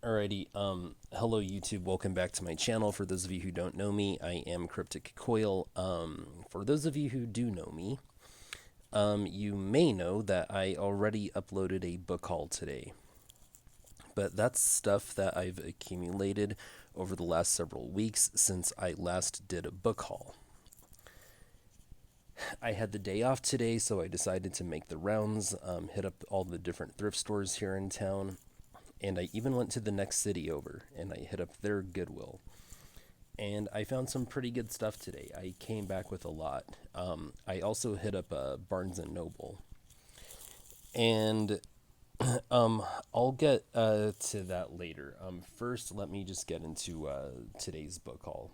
Alrighty, hello YouTube, welcome back to my channel. For those of you who don't know me, I am Cryptic Coil. For those of you who do know me, you may know that I already uploaded a book haul today. But that's stuff that I've accumulated over the last several weeks since I last did a book haul. I had the day off today, so I decided to make the rounds, hit up all the different thrift stores here in town, and I even went to the next city over and I hit up their Goodwill. And I found some pretty good stuff today. I came back with a lot. I also hit up Barnes and Noble, and um, I'll get to that later. First, let me just get into today's book haul.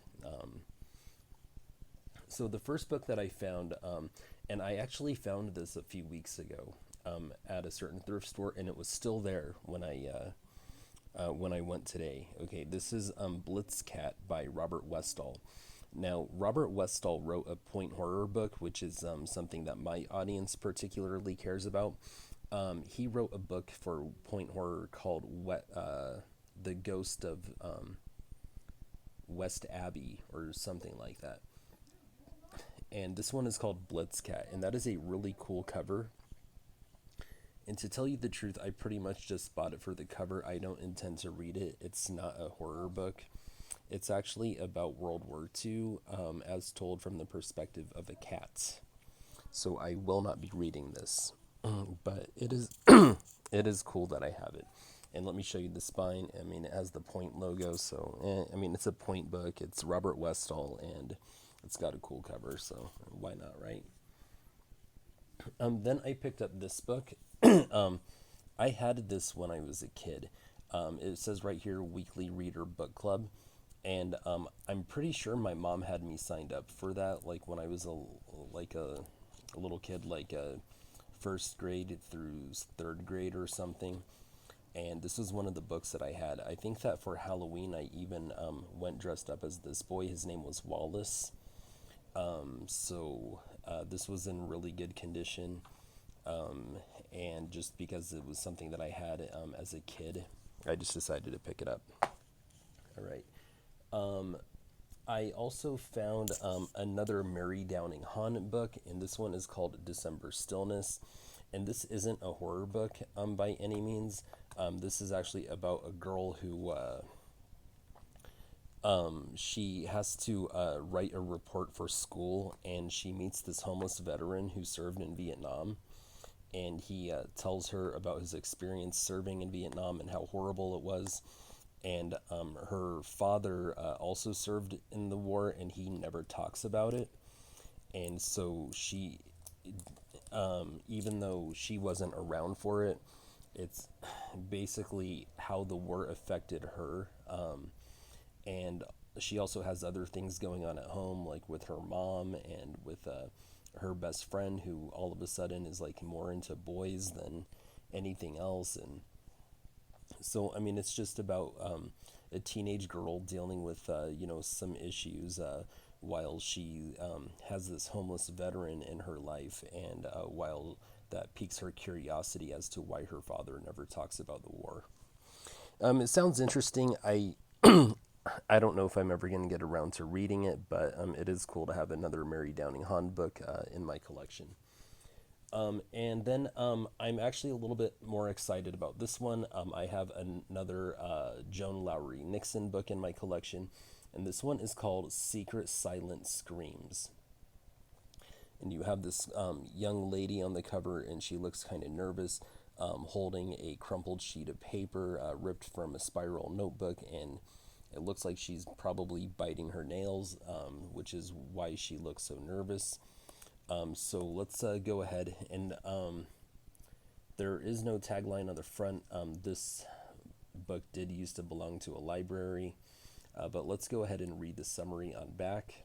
So the first book that I found, and I actually found this a few weeks ago at a certain thrift store, and it was still there when I went today. Okay, this is Blitzcat by Robert Westall. Now, Robert Westall wrote a point horror book, which is something that my audience particularly cares about. He wrote a book for point horror called The Ghost of West Abbey, or something like that. And this one is called Blitzcat, and that is a really cool cover. And to tell you the truth, I pretty much just bought it for the cover. I don't intend to read it. It's not a horror book. It's actually about World War II, as told from the perspective of a cat. So I will not be reading this, but it is it is cool that I have it. And let me show you the spine. I mean, it has the point logo, so I mean, it's a point book. It's Robert Westall, and it's got a cool cover, so why not, right? Then I picked up this book. I had this when I was a kid. It says right here, Weekly Reader Book Club, and I'm pretty sure my mom had me signed up for that, like when I was a little kid, like first grade through third grade or something. And this was one of the books that I had. I think that for Halloween, I even went dressed up as this boy. His name was Wallace. So this was in really good condition. And just because it was something that I had as a kid, I just decided to pick it up. All right. I also found another Mary Downing Hahn book, and this one is called December Stillness. And this isn't a horror book by any means. This is actually about a girl who she has to write a report for school, and she meets this homeless veteran who served in Vietnam. And he tells her about his experience serving in Vietnam and how horrible it was. And her father also served in the war, and he never talks about it. And so she, even though she wasn't around for it, it's basically how the war affected her. And she also has other things going on at home, like with her mom and with her best friend, who all of a sudden is like more into boys than anything else. And so, I mean, it's just about a teenage girl dealing with, some issues while she has this homeless veteran in her life, and while that piques her curiosity as to why her father never talks about the war. It sounds interesting. I don't know if I'm ever going to get around to reading it, but it is cool to have another Mary Downing Hahn book in my collection. And then I'm actually a little bit more excited about this one. I have another Joan Lowry Nixon book in my collection, and this one is called Secret Silent Screams. And you have this young lady on the cover, and she looks kind of nervous, holding a crumpled sheet of paper ripped from a spiral notebook, and it looks like she's probably biting her nails, which is why she looks so nervous. So let's go ahead, and there is no tagline on the front. This book did used to belong to a library, but let's go ahead and read the summary on back.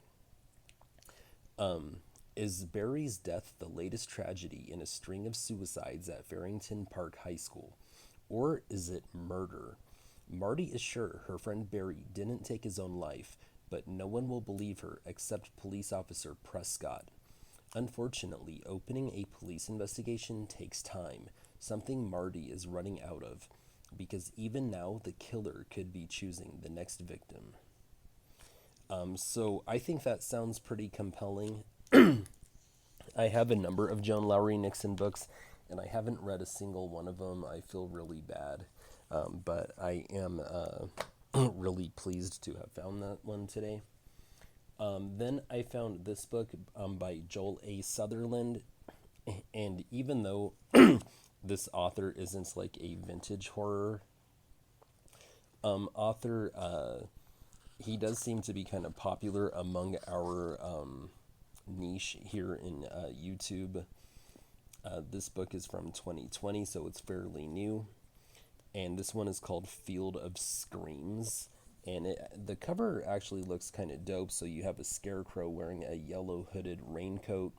Is Barry's death the latest tragedy in a string of suicides at Farrington Park High School? Or is it murder? Marty is sure her friend Barry didn't take his own life, but no one will believe her except police officer Prescott. Unfortunately, opening a police investigation takes time, something Marty is running out of. because even now the killer could be choosing the next victim. So I think that sounds pretty compelling. I have a number of Joan Lowry Nixon books, and I haven't read a single one of them. I feel really bad, but I am really pleased to have found that one today. Then I found this book by Joel A. Sutherland, and even though this author isn't like a vintage horror author, he does seem to be kind of popular among our niche here in YouTube. This book is from 2020, so it's fairly new. And this one is called Field of Screams. And the cover actually looks kind of dope. So you have a scarecrow wearing a yellow hooded raincoat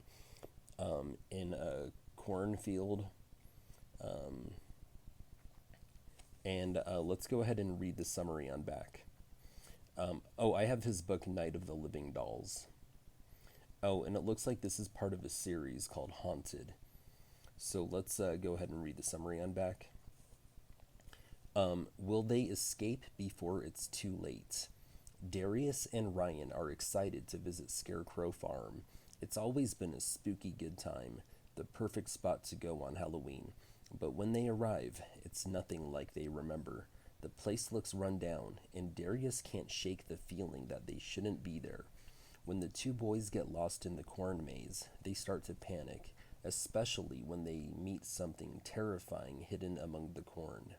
in a cornfield. And let's go ahead and read the summary on back. I have his book Night of the Living Dolls. Oh, and it looks like this is part of a series called Haunted. So let's go ahead and read the summary on back. Will they escape before it's too late? Darius and Ryan are excited to visit Scarecrow Farm. It's always been a spooky good time, the perfect spot to go on Halloween. But when they arrive, it's nothing like they remember. The place looks run down, and Darius can't shake the feeling that they shouldn't be there. When the two boys get lost in the corn maze, they start to panic, especially when they meet something terrifying hidden among the corn.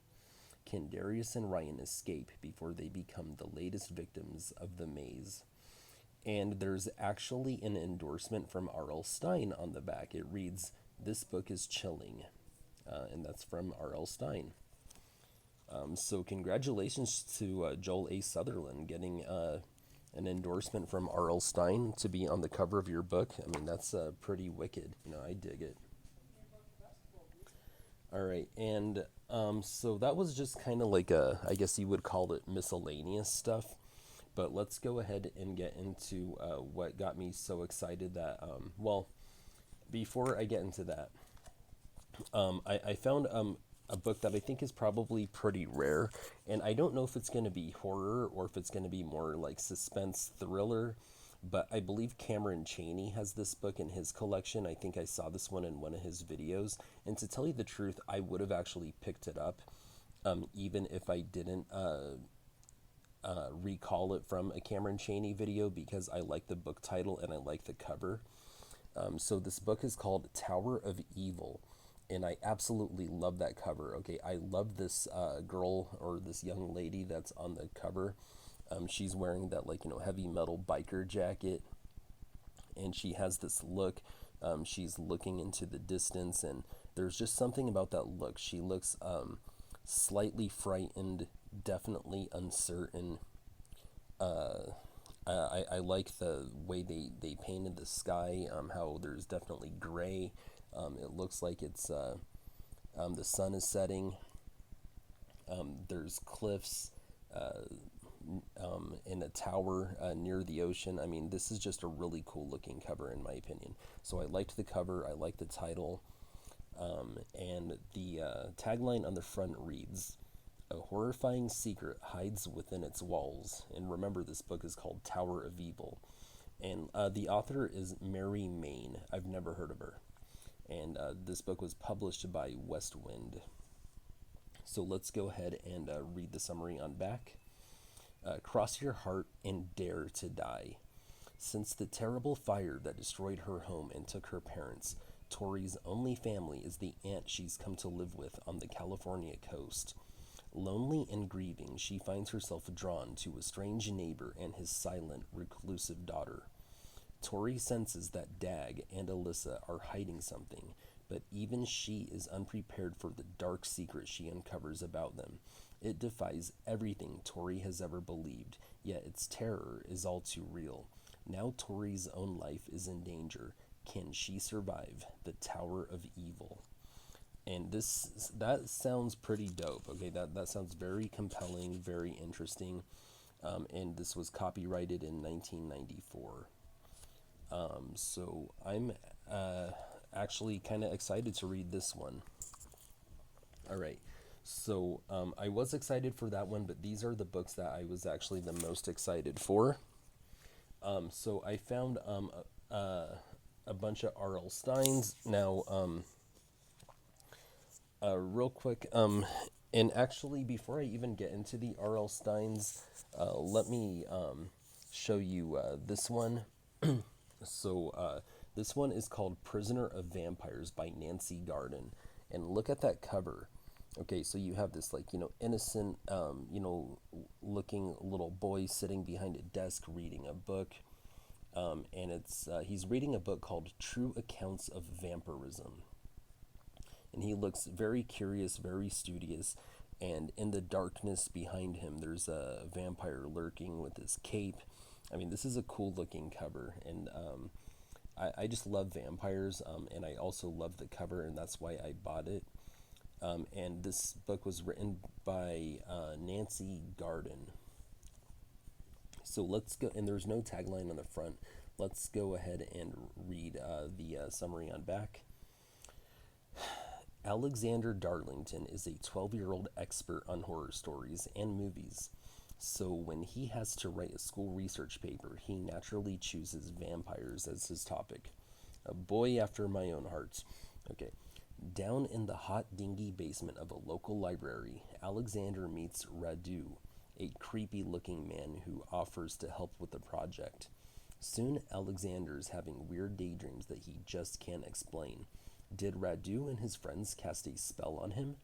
Can Darius and Ryan escape before they become the latest victims of the maze? And there's actually an endorsement from R.L. Stine on the back. It reads, "This book is chilling." And that's from R.L. Stine. So congratulations to Joel A. Sutherland getting an endorsement from R.L. Stine to be on the cover of your book. I mean, that's pretty wicked. I dig it. All right, and so that was just kind of like I guess you would call it miscellaneous stuff. But let's go ahead and get into what got me so excited that, before I get into that, I found a book that I think is probably pretty rare, and I don't know if it's going to be horror or if it's going to be more like suspense thriller. But I believe Cameron Chaney has this book in his collection. I think I saw this one in one of his videos. And to tell you the truth, I would have actually picked it up, even if I didn't recall it from a Cameron Chaney video, because I like the book title and I like the cover. So this book is called Tower of Evil, and I absolutely love that cover. Okay, I love this girl or this young lady that's on the cover. She's wearing that heavy metal biker jacket, and she has this look. She's looking into the distance, and there's just something about that look. She looks slightly frightened, definitely uncertain. I like the way they painted the sky, how there's definitely gray. It looks like it's the sun is setting. There's cliffs in a tower near the ocean. I mean, this is just a really cool looking cover in my opinion. So I liked the cover, I liked the title, and the tagline on the front reads, "A horrifying secret hides within its walls." And remember, this book is called Tower of Evil. And the author is Mary Main. I've never heard of her. And this book was published by Westwind. So let's go ahead and read the summary on back. Cross your heart and dare to die. Since the terrible fire that destroyed her home and took her parents, Tori's only family is the aunt she's come to live with on the California coast. Lonely and grieving, she finds herself drawn to a strange neighbor and his silent, reclusive daughter. Tori senses that Dag and Alyssa are hiding something, but even she is unprepared for the dark secret she uncovers about them. It defies everything Tori has ever believed, yet its terror is all too real. Now Tori's own life is in danger. Can she survive the Tower of Evil? And that sounds pretty dope. Okay, that sounds very compelling, very interesting. And this was copyrighted in 1994. So I'm actually kind of excited to read this one. All right. So I was excited for that one, but these are the books that I was actually the most excited for. So I found a bunch of R.L. Steins. Now, real quick, and actually, before I even get into the R.L. Steins, let me show you this one. So, this one is called Prisoner of Vampires by Nancy Garden. And look at that cover. Okay, so you have this, like, innocent, looking little boy sitting behind a desk reading a book. And he's reading a book called True Accounts of Vampirism. And he looks very curious, very studious. And in the darkness behind him, there's a vampire lurking with his cape. I mean, this is a cool looking cover. And I just love vampires. And I also love the cover, and that's why I bought it. And this book was written by Nancy Garden. So let's go, and there's no tagline on the front. Let's go ahead and read the summary on back. Alexander Darlington is a 12-year-old expert on horror stories and movies. So when he has to write a school research paper, he naturally chooses vampires as his topic. A boy after my own heart. Okay. Down in the hot, dingy basement of a local library, Alexander meets Radu, a creepy-looking man who offers to help with the project. Soon, Alexander's having weird daydreams that he just can't explain. Did Radu and his friends cast a spell on him?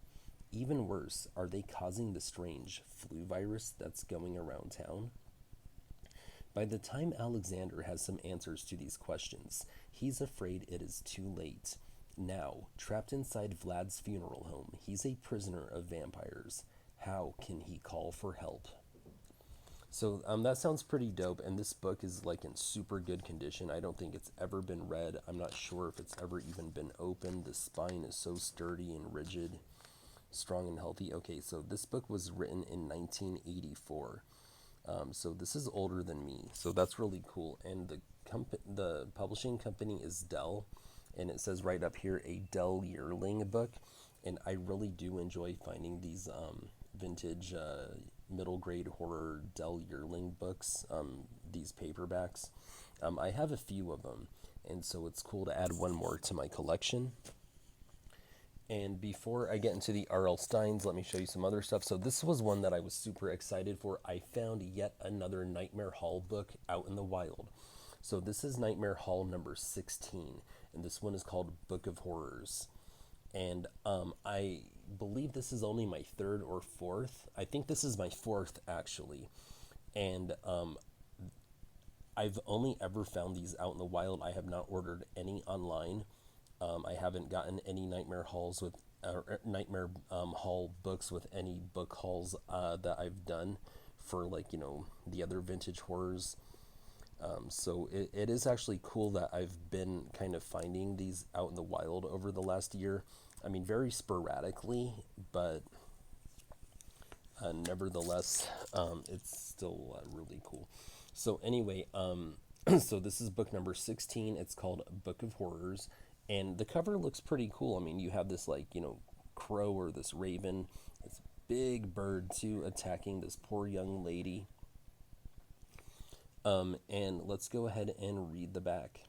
Even worse, are they causing the strange flu virus that's going around town? By the time Alexander has some answers to these questions, he's afraid it is too late. Now, trapped inside Vlad's funeral home, he's a prisoner of vampires. How can he call for help? So that sounds pretty dope, and this book is like in super good condition. I don't think it's ever been read. I'm not sure if it's ever even been opened. The spine is so sturdy and rigid, strong and healthy. Okay, so this book was written in 1984. So this is older than me. So that's really cool. And the publishing company is Dell, and it says right up here a Dell Yearling book. And I really do enjoy finding these vintage middle grade horror Dell Yearling books, these paperbacks. I have a few of them, and so it's cool to add one more to my collection. And before I get into the R.L. Steins, let me show you some other stuff. So this was one that I was super excited for. I found yet another Nightmare Hall book out in the wild. So this is Nightmare Hall number 16, and this one is called Book of Horrors. And I believe this is only my third or fourth. I think this is my fourth, actually. And I've only ever found these out in the wild. I have not ordered any online. I haven't gotten any Nightmare Hall books with any book hauls that I've done for, like, the other vintage horrors. So it is actually cool that I've been kind of finding these out in the wild over the last year. I mean, very sporadically, but nevertheless, it's still really cool. So anyway, so this is book number 16. It's called Book of Horrors, and the cover looks pretty cool. I mean, you have this, like, crow or this raven, this big bird too, attacking this poor young lady. And let's go ahead and read the back.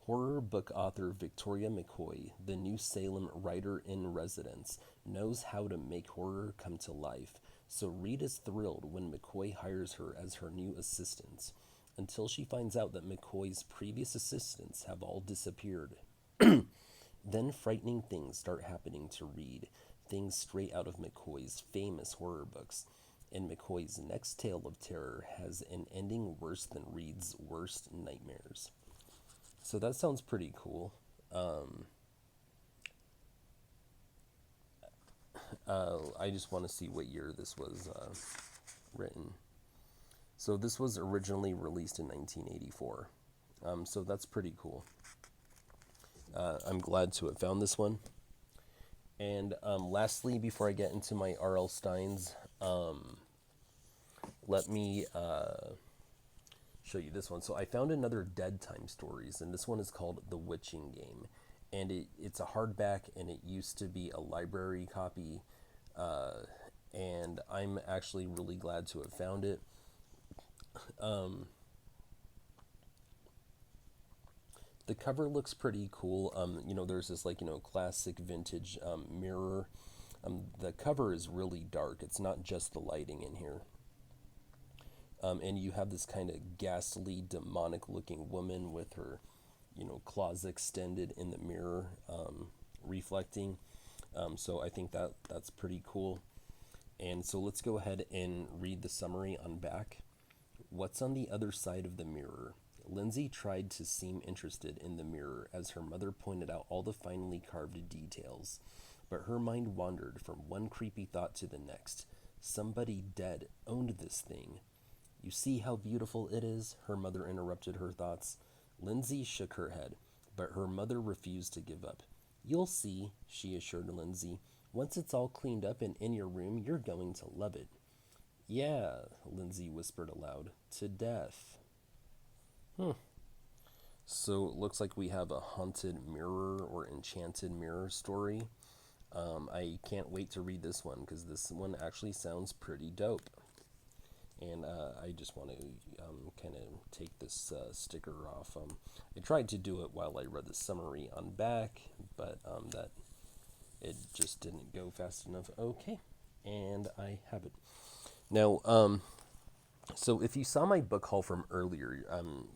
Horror book author Victoria McCoy, the New Salem writer in residence, knows how to make horror come to life, so Reed is thrilled when McCoy hires her as her new assistant, until she finds out that McCoy's previous assistants have all disappeared. Then frightening things start happening to Reed, things straight out of McCoy's famous horror books, and McCoy's next tale of terror has an ending worse than Reed's worst nightmares. So that sounds pretty cool. I just want to see what year this was written. So this was originally released in 1984. So that's pretty cool. I'm glad to have found this one. And lastly, before I get into my R.L. Steins, let me show you this one. So I found another Dead Time Stories, and this one is called The Witching Game. and it's a hardback, and it used to be a library copy, uh, and I'm actually really glad to have found it. Um, the cover looks pretty cool. There's this like classic vintage mirror. The cover is really dark. It's not just the lighting in here. And you have this kind of ghastly, demonic-looking woman with her, claws extended in the mirror, reflecting. So I think that's pretty cool. And so let's go ahead and read the summary on back. What's on the other side of the mirror? Lindsay tried to seem interested in the mirror as her mother pointed out all the finely carved details, but her mind wandered from one creepy thought to the next. Somebody dead owned this thing. You see how beautiful it is? Her mother interrupted her thoughts. Lindsay shook her head, but her mother refused to give up. You'll see, she assured Lindsay. Once it's all cleaned up and in your room, you're going to love it. Yeah, Lindsay whispered aloud. To death. So it looks like we have a haunted mirror or enchanted mirror story. I can't wait to read this one because this one actually sounds pretty dope. And I just want to kind of take this sticker off. I tried to do it while I read the summary on back, but that it just didn't go fast enough. Okay, and I have it. Now, so if you saw my book haul from earlier,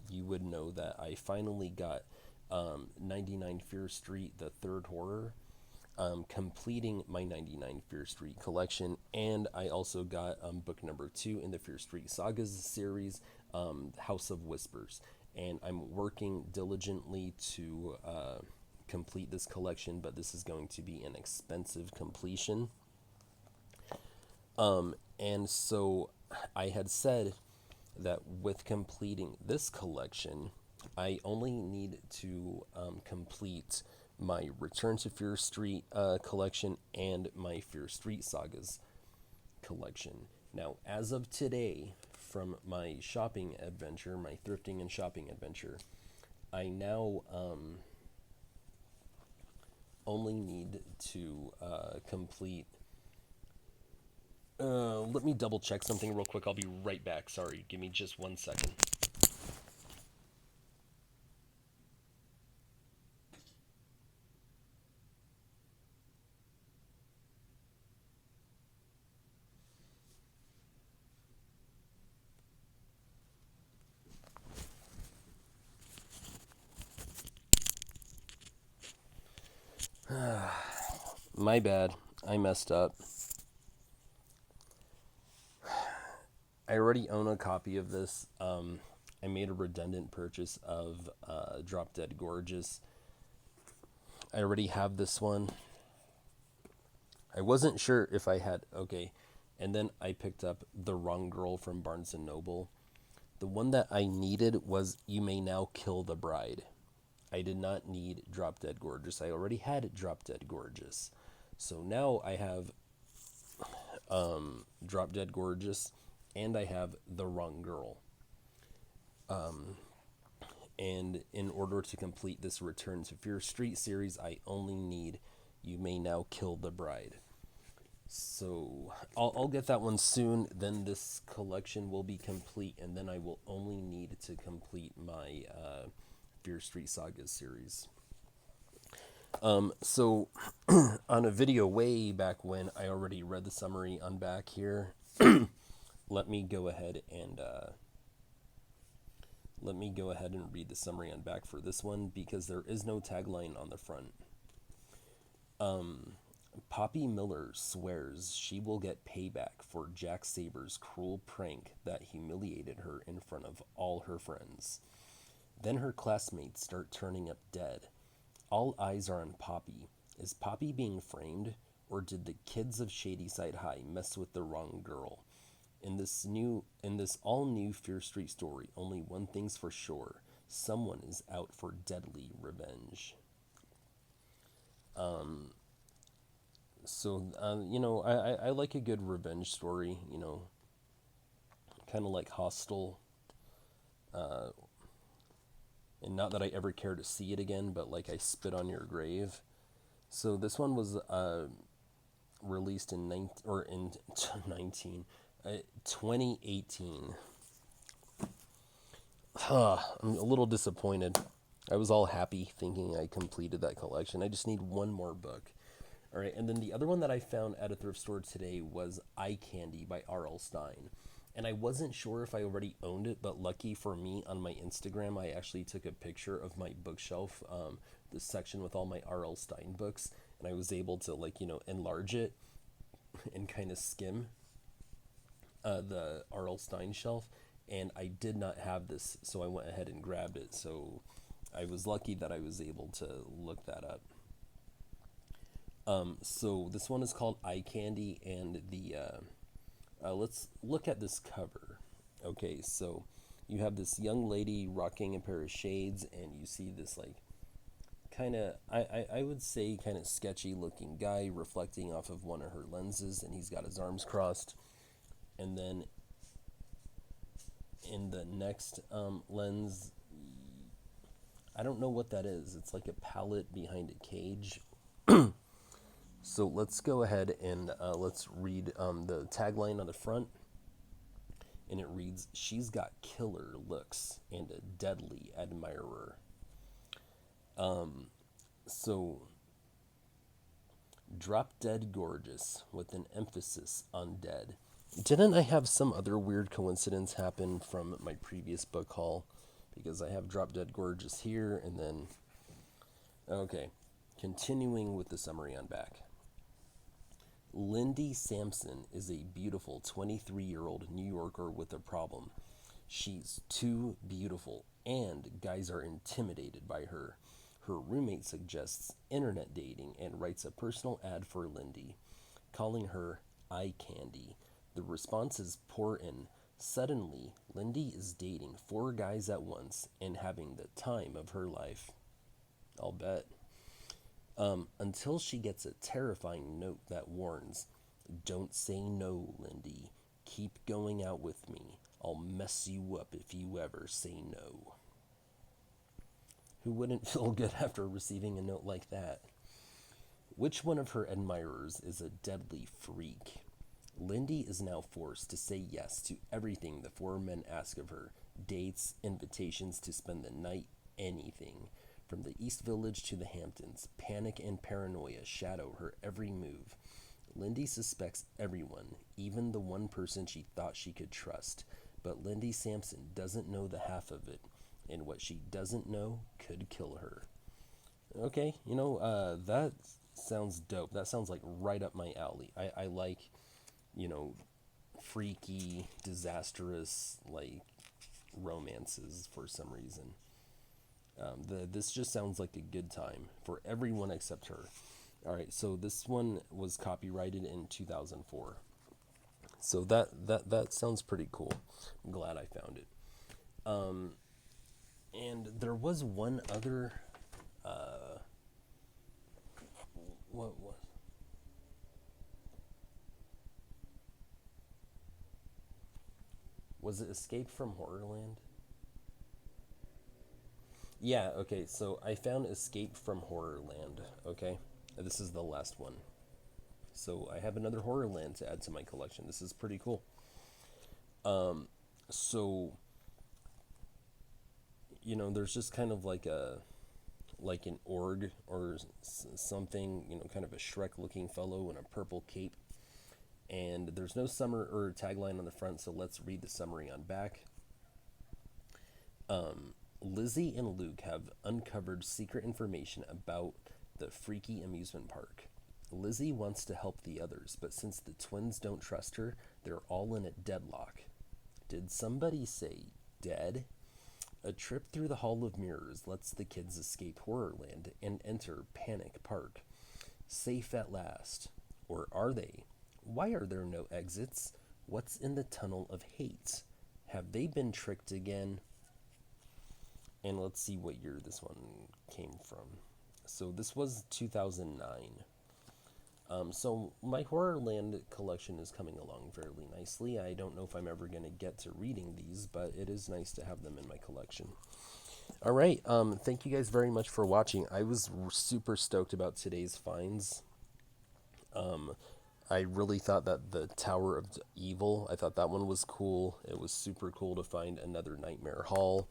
you would know that I finally got 99 Fear Street, the third horror, completing my 99 Fear Street collection, and I also got book number 2 in the Fear Street Sagas series, House of Whispers, and I'm working diligently to complete this collection, but this is going to be an expensive completion. And so I had said that with completing this collection, I only need to complete my Return to Fear Street collection and my Fear Street Sagas collection. Now, as of today, from my shopping adventure, my thrifting and shopping adventure, I now only need to complete. Let me double check something real quick. I'll be right back. Sorry, give me just 1 second. My bad. I messed up. I already own a copy of this. I made a redundant purchase of Drop Dead Gorgeous. I already have this one. I wasn't sure if I had. Okay. And then I picked up The Wrong Girl from Barnes and Noble. The one that I needed was You May Now Kill the Bride. I did not need Drop Dead Gorgeous. I already had Drop Dead Gorgeous. So now I have Drop Dead Gorgeous and I have The Wrong Girl. And in order to complete this Return to Fear Street series, I only need You May Now Kill the Bride. So I'll get that one soon. Then this collection will be complete, and then I will only need to complete my Fear Street Saga series. So on a video way back when, I already read the summary on back here. Let me go ahead and read the summary on back for this one because there is no tagline on the front. Poppy Miller swears she will get payback for Jack Saber's cruel prank that humiliated her in front of all her friends. Then her classmates start turning up dead. All eyes are on Poppy. Is Poppy being framed, or did the kids of Shadyside High mess with the wrong girl? In this all new Fear Street story, only one thing's for sure: someone is out for deadly revenge. So I like a good revenge story. Kind of like Hostel. And not that I ever care to see it again, but like I spit on your grave. So this one was released in 19 2018. I'm a little disappointed. I was all happy thinking I completed that collection. I just need one more book. All right, and then the other one that I found at a thrift store today was Eye Candy by R.L. Stine. And I wasn't sure if I already owned it, but lucky for me, on my Instagram, I actually took a picture of my bookshelf, the section with all my R.L. Stine books, and I was able to, like, enlarge it and kind of skim the R.L. Stine shelf. And I did not have this, so I went ahead and grabbed it. So I was lucky that I was able to look that up. So this one is called Eye Candy, and let's look at this cover. Okay, so you have this young lady rocking a pair of shades, and you see this like kind of I would say kind of sketchy looking guy reflecting off of one of her lenses, and he's got his arms crossed. And then in the next lens, I don't know what that is. It's like a palette behind a cage. So let's go ahead and let's read the tagline on the front. And it reads, "She's got killer looks and a deadly admirer." So, drop dead gorgeous with an emphasis on dead. Didn't I have some other weird coincidence happen from my previous book haul? Because I have drop dead gorgeous here, and then... Okay, continuing with the summary on back. Lindy Sampson is a beautiful 23-year-old New Yorker with a problem. She's too beautiful, and guys are intimidated by her. Her roommate suggests internet dating and writes a personal ad for Lindy, calling her Eye Candy. The responses pour in. Suddenly, Lindy is dating 4 guys at once and having the time of her life. I'll bet. Until she gets a terrifying note that warns, "Don't say no, Lindy. Keep going out with me. I'll mess you up if you ever say no." Who wouldn't feel good after receiving a note like that? Which one of her admirers is a deadly freak? Lindy is now forced to say yes to everything the 4 men ask of her: dates, invitations to spend the night, anything. From the East Village to the Hamptons, panic and paranoia shadow her every move. Lindy suspects everyone, even the one person she thought she could trust. But Lindy Sampson doesn't know the half of it, and what she doesn't know could kill her. Okay, that sounds dope. That sounds like right up my alley. I like, freaky, disastrous, like, romances for some reason. This just sounds like a good time for everyone except her. All right, so this one was copyrighted in 2004. So that sounds pretty cool. I'm glad I found it. And there was one other. What was it? Escape from Horrorland? Yeah, okay, so I found Escape from Horrorland, okay? This is the last one. So I have another Horrorland to add to my collection. This is pretty cool. So, there's just kind of like an org or something, kind of a Shrek-looking fellow in a purple cape. And there's no summer or tagline on the front, so let's read the summary on back. Lizzie and Luke have uncovered secret information about the freaky amusement park. Lizzie wants to help the others, but since the twins don't trust her, they're all in a deadlock. Did somebody say dead? A trip through the Hall of Mirrors lets the kids escape Horrorland and enter Panic Park. Safe at last. Or are they? Why are there no exits? What's in the tunnel of hate? Have they been tricked again? And let's see what year this one came from. So this was 2009. So my Horrorland collection is coming along fairly nicely. I don't know if I'm ever going to get to reading these, but it is nice to have them in my collection. All right. Thank you guys very much for watching. I was super stoked about today's finds. Um, I really thought that the Tower of Evil, I thought that one was cool. It was super cool to find another Nightmare Hall.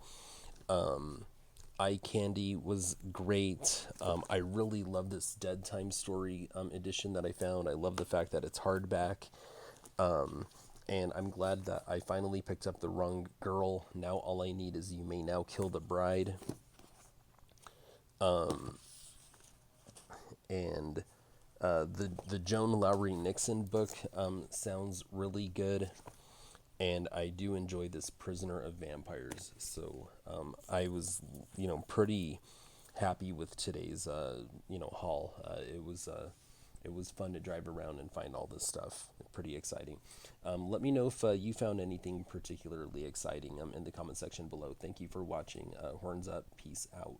Um, Eye Candy was great. I really love this Dead Time Story edition that I found. I love the fact that it's hardback. Um, and I'm glad that I finally picked up The Wrong Girl. Now all I need is You May Now Kill the Bride. Um, and the Joan Lowry Nixon book sounds really good, and I do enjoy this Prisoner of Vampires. So I was, pretty happy with today's, haul. It was fun to drive around and find all this stuff. Pretty exciting. Let me know if you found anything particularly exciting in the comment section below. Thank you for watching. Horns up. Peace out.